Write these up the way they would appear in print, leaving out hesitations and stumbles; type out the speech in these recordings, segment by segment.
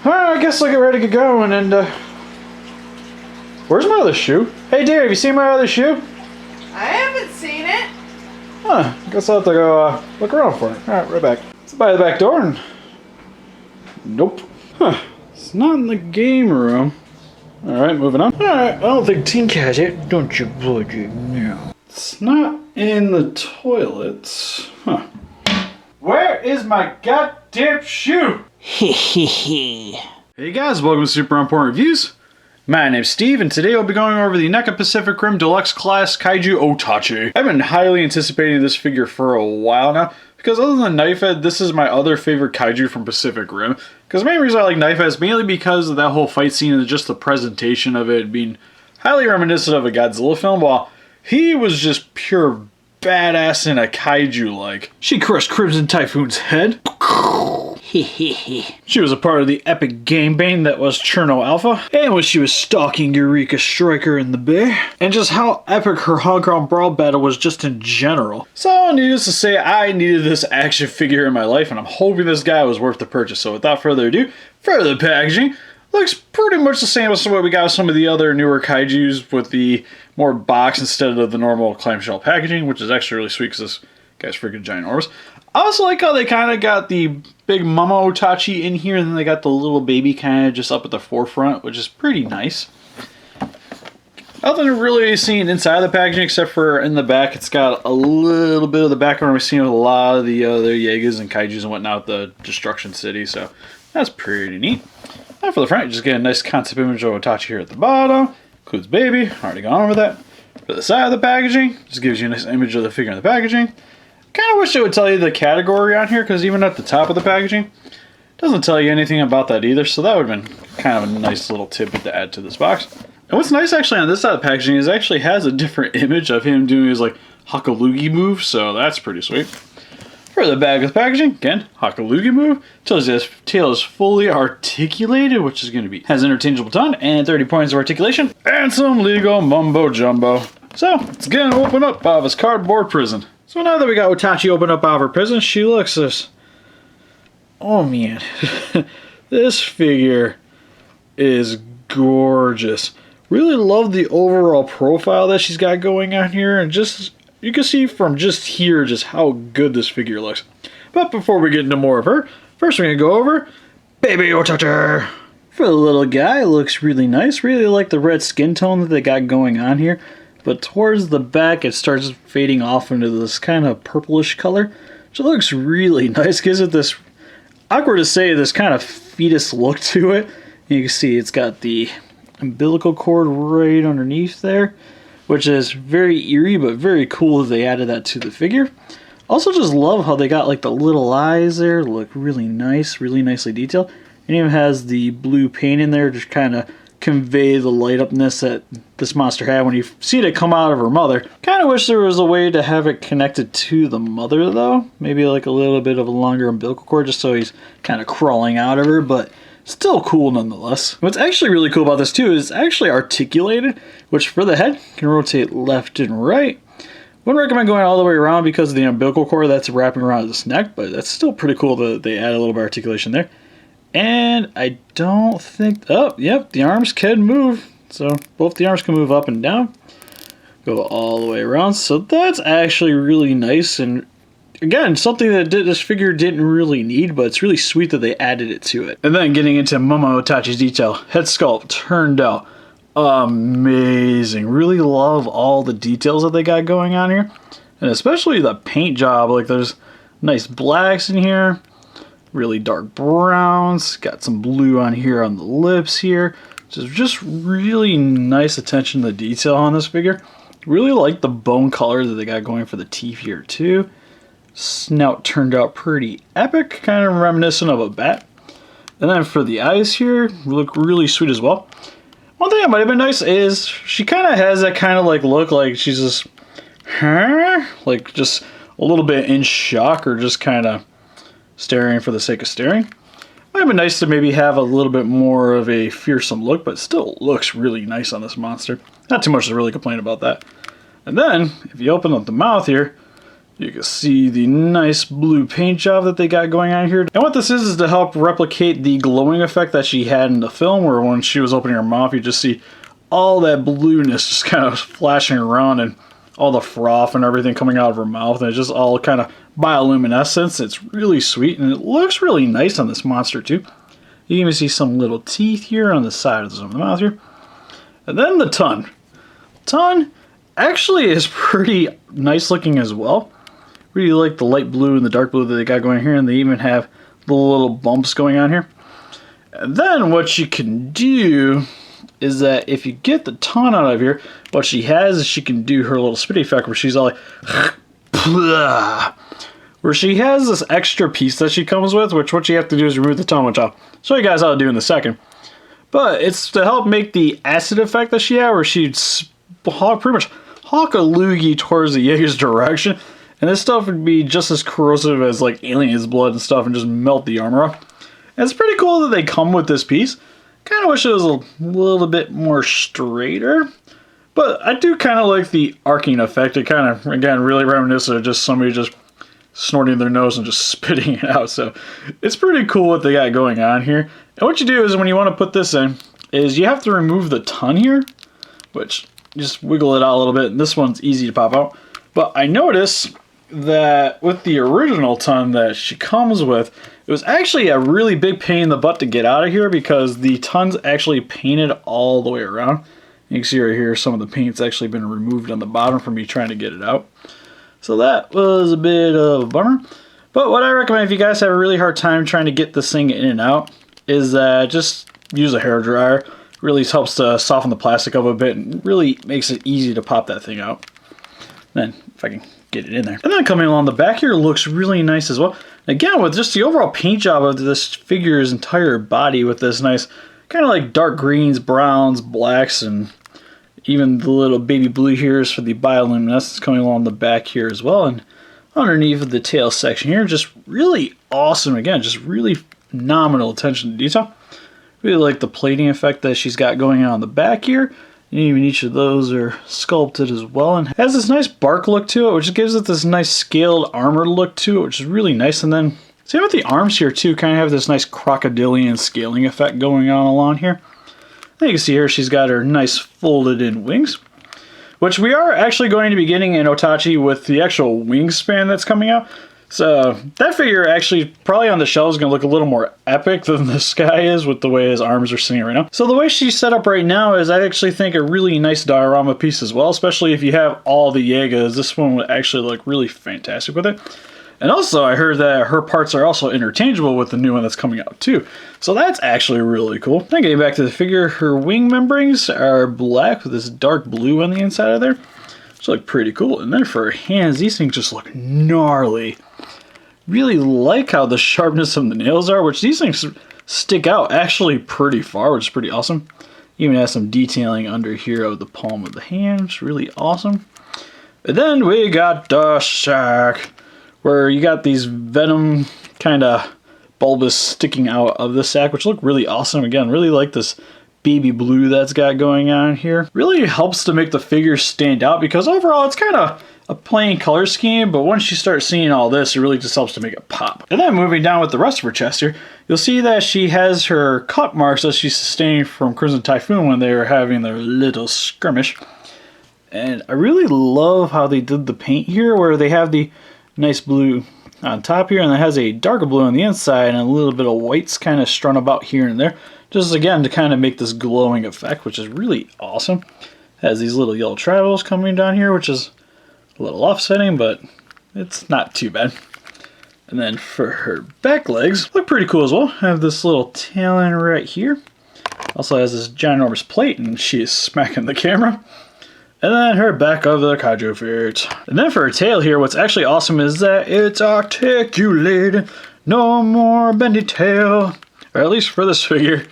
Alright, I guess I'll get ready to get going and, where's my other shoe? Hey dear, have you seen my other shoe? I haven't seen it. Huh, I guess I'll have to go, look around for it. Alright, right back. It's by the back door and... Nope. Huh, it's not in the game room. Alright, moving on. Alright, I don't think Tink has it. Don't you bloody no. It's not in the toilets. Huh. Where is my goddamn shoe? Hey guys, welcome to Super Important Reviews. My name's Steve, and today I'll be going over the Neca Pacific Rim Deluxe Class Kaiju Otachi. I've been highly anticipating this figure for a while now, because other than Knifehead, this is my other favorite Kaiju from Pacific Rim. Because the main reason I like Knifehead is mainly because of that whole fight scene and just the presentation of it being highly reminiscent of a Godzilla film, while he was just pure badass in a Kaiju like. She crushed Crimson Typhoon's head. She was a part of the epic gangbang that was Cherno Alpha, and when she was stalking Eureka Striker in the bay, and just how epic her hog ground brawl battle was just in general. So needless to say, I needed this action figure in my life, and I'm hoping this guy was worth the purchase. So without further ado, for the packaging, looks pretty much the same as what we got with some of the other newer Kaijus with the more box instead of the normal clamshell packaging, which is actually really sweet because this guy's freaking ginormous. I also like how they kind of got the big Mama Otachi in here, and then they got the little baby kind of just up at the forefront, which is pretty nice. Nothing really seen inside the packaging except for in the back. It's got a little bit of the background we've seen with a lot of the other Yegas and Kaijus and whatnot, the Destruction City, so that's pretty neat. And for the front, you just get a nice concept image of Otachi here at the bottom. Includes baby, already gone over that. For the side of the packaging, just gives you a nice image of the figure in the packaging. Kind of wish it would tell you the category on here, because even at the top of the packaging, it doesn't tell you anything about that either, so that would have been kind of a nice little tidbit to add to this box. And what's nice actually on this side of the packaging is it actually has a different image of him doing his like Hakalugi move, so that's pretty sweet. For the back of the packaging, again, Hakalugi move, tells you his tail is fully articulated, which is going to be, has interchangeable tongue and 30 points of articulation, and some legal mumbo jumbo. So, it's going to open up out of his cardboard prison. So now that we got Otachi open up out of her prison, she looks this. Oh man, this figure is gorgeous. Really love the overall profile that she's got going on here, and just you can see from just here just how good this figure looks. But before we get into more of her, first we're gonna go over Baby Otachi. For the little guy, it looks really nice. Really like the red skin tone that they got going on here. But towards the back, it starts fading off into this kind of purplish color, which looks really nice. Gives it this, awkward to say, this kind of fetus look to it. And you can see it's got the umbilical cord right underneath there, which is very eerie, but very cool that they added that to the figure. Also just love how they got like the little eyes there, look really nice, really nicely detailed. And even has the blue paint in there to kind of convey the light upness that this monster had when you see it come out of her mother. Kind of wish there was a way to have it connected to the mother though. Maybe like a little bit of a longer umbilical cord just so he's kind of crawling out of her, but still cool nonetheless. What's actually really cool about this too is it's actually articulated, which for the head can rotate left and right. Wouldn't recommend going all the way around because of the umbilical cord that's wrapping around his neck, but that's still pretty cool that they add a little bit of articulation there. And I don't think, oh, yep, the arms can move. So both the arms can move up and down. Go all the way around. So that's actually really nice. And again, something that this figure didn't really need, but it's really sweet that they added it to it. And then getting into Mama Otachi's detail. Head sculpt turned out amazing. Really love all the details that they got going on here. And especially the paint job. Like there's nice blacks in here. Really dark browns, got some blue on here on the lips here. So just really nice attention to detail on this figure. Really like the bone color that they got going for the teeth here too. Snout turned out pretty epic, kind of reminiscent of a bat. And then for the eyes here, look really sweet as well. One thing that might have been nice is she kind of has that kind of like look like she's just, huh? Like just a little bit in shock or just kind of staring for the sake of staring. Might have been nice to maybe have a little bit more of a fearsome look, but still looks really nice on this monster. Not too much to really complain about that. And then, if you open up the mouth here, You can see the nice blue paint job that they got going on here. And what this is to help replicate the glowing effect that she had in the film, where when she was opening her mouth, you just see all that blueness just kind of flashing around and all the froth and everything coming out of her mouth. And it's just all kind of bioluminescence. It's really sweet, and it looks really nice on this monster too. You can even see some little teeth here on the side of the mouth here. And then the tongue. Tongue actually is pretty nice looking as well. Really like the light blue and the dark blue that they got going here, and they even have the little bumps going on here. And then what you can do is that if you get the tongue out of here, what she has is she can do her little spit effect where she's all like, where she has this extra piece that she comes with, which what you have to do is remove the tongue, which I'll show you guys how to do in a second. But it's to help make the acid effect that she had, where she'd pretty much hawk a loogie towards the Jaeger's direction. And this stuff would be just as corrosive as like alien's blood and stuff and just melt the armor up. And it's pretty cool that they come with this piece. Kind of wish it was a little bit more straighter. But I do kind of like the arcing effect. It kind of, again, really reminiscent of just somebody just snorting their nose and just spitting it out. So it's pretty cool what they got going on here. And what you do is when you want to put this in, is you have to remove the tongue here, which just wiggle it out a little bit. And this one's easy to pop out. But I noticed that with the original tongue that she comes with, it was actually a really big pain in the butt to get out of here because the tongue's actually painted all the way around. You can see right here some of the paint's actually been removed on the bottom from me trying to get it out. So that was a bit of a bummer. But what I recommend if you guys have a really hard time trying to get this thing in and out is just use a hairdryer. Really helps to soften the plastic up a bit and really makes it easy to pop that thing out. Then if I can get it in there. And then coming along the back here looks really nice as well. Again, with just the overall paint job of this figure's entire body with this nice kind of like dark greens, browns, blacks, and even the little baby blue here is for the bioluminescence coming along the back here as well. And underneath of the tail section here, just really awesome. Again, just really phenomenal attention to detail. Really like the plating effect that she's got going on the back here. And even each of those are sculpted as well, and has this nice bark look to it, which gives it this nice scaled armor look to it, which is really nice. And then same with the arms here too, kind of have this nice crocodilian scaling effect going on along here. And you can see here she's got her nice folded in wings, which we are actually going to be getting in Otachi with the actual wingspan that's coming out. So that figure actually probably on the shelf is going to look a little more epic than this guy is with the way his arms are sitting right now. So the way she's set up right now is I actually think a really nice diorama piece as well, especially if you have all the Jaegers. This one would actually look really fantastic with it. And also I heard that her parts are also interchangeable with the new one that's coming out too. So that's actually really cool. Then getting back to the figure, her wing membranes are black with this dark blue on the inside of there. Which look pretty cool. And then for her hands, these things just look gnarly. Really like how the sharpness of the nails are, which these things stick out actually pretty far, which is pretty awesome. Even has some detailing under here of the palm of the hand, which is really awesome. And then we got the sack, where you got these venom kind of bulbous sticking out of the sack, which look really awesome. Again, really like this baby blue that's got going on here. Really helps to make the figure stand out because overall it's kind of a plain color scheme, but once you start seeing all this, it really just helps to make it pop. And then moving down with the rest of her chest here, you'll see that she has her cut marks that she sustained from Crimson Typhoon when they were having their little skirmish. And I really love how they did the paint here, where they have the nice blue on top here, and it has a darker blue on the inside, and a little bit of whites kind of strung about here and there. Just again to kind of make this glowing effect, which is really awesome. Has these little yellow triangles coming down here, which is a little offsetting, but it's not too bad. And then for her back legs, look pretty cool as well. Have this little talon right here. Also has this ginormous plate, and she is smacking the camera. And then her back of the Kaiju feet. And then for her tail here, what's actually awesome is that it's articulated. No more bendy tail. Or at least for this figure.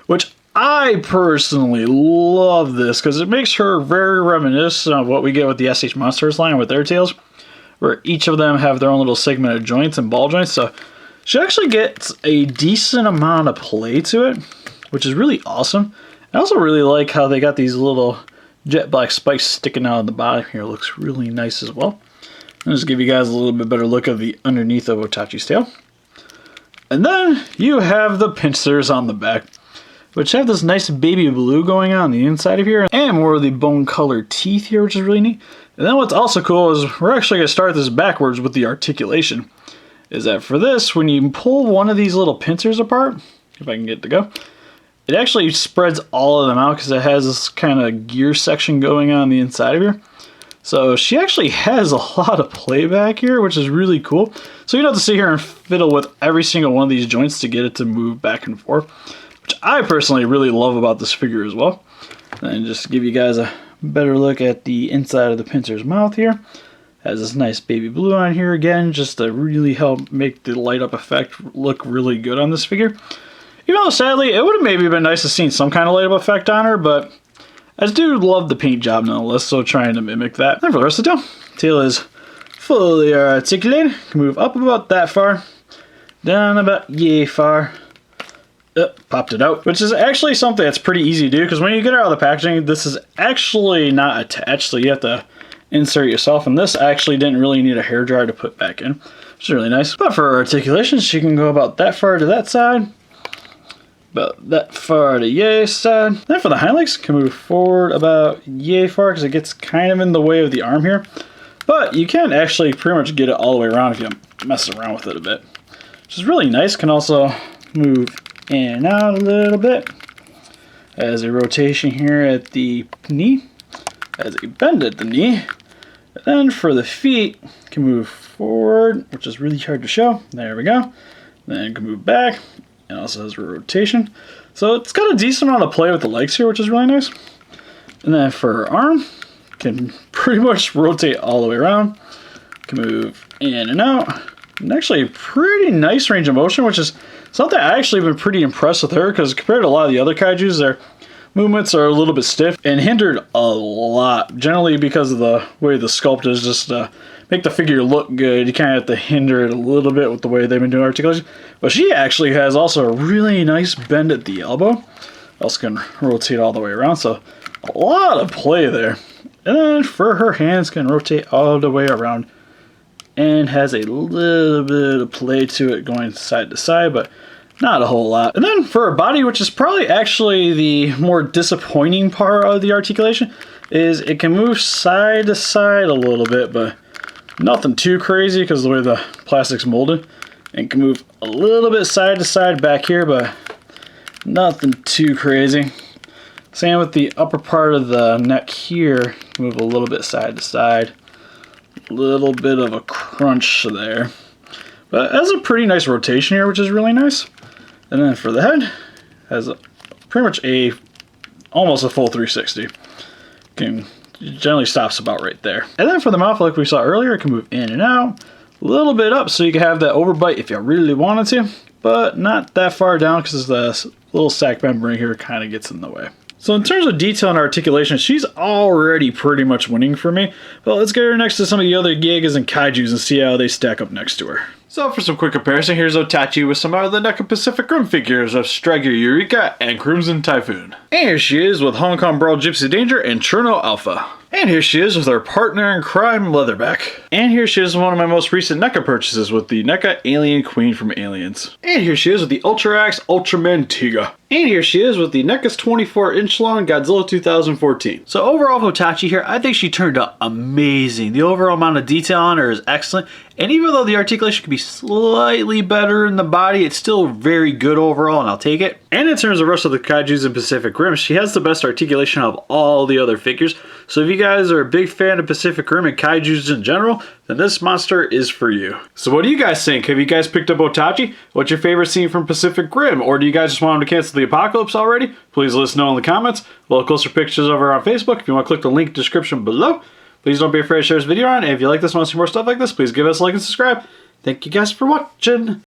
Which I personally love this, because it makes her very reminiscent of what we get with the SH Monsters line with their tails. Where each of them have their own little segmented joints and ball joints. So she actually gets a decent amount of play to it, which is really awesome. I also really like how they got these little jet black spikes sticking out of the bottom here. Looks really nice as well. I'll just give you guys a little bit better look of the underneath of Otachi's tail. And then you have the pincers on the back, which have this nice baby blue going on the inside of here, and more of the bone colored teeth here, which is really neat. And then what's also cool is we're actually going to start this backwards with the articulation. Is that for this, when you pull one of these little pincers apart, if I can get it to go, it actually spreads all of them out because it has this kind of gear section going on the inside of here. So she actually has a lot of play back here, which is really cool. So you don't have to sit here and fiddle with every single one of these joints to get it to move back and forth, which I personally really love about this figure as well. And just to give you guys a better look at the inside of the pincer's mouth here. Has this nice baby blue on here again, just to really help make the light up effect look really good on this figure. Even though sadly, it would have maybe been nice to see some kind of light up effect on her, but I do love the paint job nonetheless, so trying to mimic that. And for the rest of the tail is fully articulated. Can move up about that far, down about yay far. Popped it out, which is actually something that's pretty easy to do, because when you get it out of the packaging, this is actually not attached, so you have to insert yourself, and this actually didn't really need a hairdryer to put back in, which is really nice. But for articulation, she can go about that far to that side, about that far to yay side. Then for the hind legs, can move forward about yay far because it gets kind of in the way of the arm here. But you can actually pretty much get it all the way around if you mess around with it a bit, which is really nice. Can also move in and out a little bit. Has a rotation here at the knee. Has a bend at the knee. And then for the feet, can move forward, which is really hard to show. There we go. Then can move back. And also has a rotation. So it's got a decent amount of play with the legs here, which is really nice. And then for her arm, can pretty much rotate all the way around. Can move in and out. And actually pretty nice range of motion, which is something I actually been pretty impressed with her, because compared to a lot of the other kaijus, their movements are a little bit stiff and hindered a lot. Generally because of the way the sculpt is, just make the figure look good, you kind of have to hinder it a little bit with the way they've been doing articulation. But she actually has also a really nice bend at the elbow. Also can rotate all the way around, so a lot of play there. And then for her hands, can rotate all the way around and has a little bit of play to it going side to side, but not a whole lot. And then for her body, which is probably actually the more disappointing part of the articulation, is it can move side to side a little bit, but nothing too crazy because of the way the plastic's molded. And can move a little bit side to side back here, but nothing too crazy. Same with the upper part of the neck here. Move a little bit side to side. A little bit of a crunch there. But it has a pretty nice rotation here, which is really nice. And then for the head, has pretty much almost a full 360. Generally stops about right there. And then for the mouth, like we saw earlier, it can move in and out. A little bit up, so you can have that overbite if you really wanted to, but not that far down because the little sac membrane here kind of gets in the way. So in terms of detail and articulation, she's already pretty much winning for me. But let's get her next to some of the other Gigas and Kaijus and see how they stack up next to her. So for some quick comparison, here's Otachi with some of the Neca Pacific Rim figures of Striker Eureka and Crimson Typhoon. And here she is with Hong Kong Brawl Gypsy Danger and Cherno Alpha. And here she is with her partner in crime, Leatherback. And here she is with one of my most recent NECA purchases with the NECA Alien Queen from Aliens. And here she is with the Ultra Axe Ultraman Tiga. And here she is with the NECA's 24-inch long Godzilla 2014. So overall for Otachi here, I think she turned out amazing. The overall amount of detail on her is excellent. And even though the articulation could be slightly better in the body, it's still very good overall, and I'll take it. And in terms of the rest of the Kaijus in Pacific Rim, she has the best articulation of all the other figures. So if you guys are a big fan of Pacific Rim and Kaijus in general, then this monster is for you. So what do you guys think? Have you guys picked up Otachi? What's your favorite scene from Pacific Rim? Or do you guys just want them to cancel the apocalypse already? Please let us know in the comments. We'll have closer pictures over on Facebook. If you want to click the link in the description below. Please don't be afraid to share this video on. And if you like this and want to see more stuff like this, please give us a like and subscribe. Thank you guys for watching.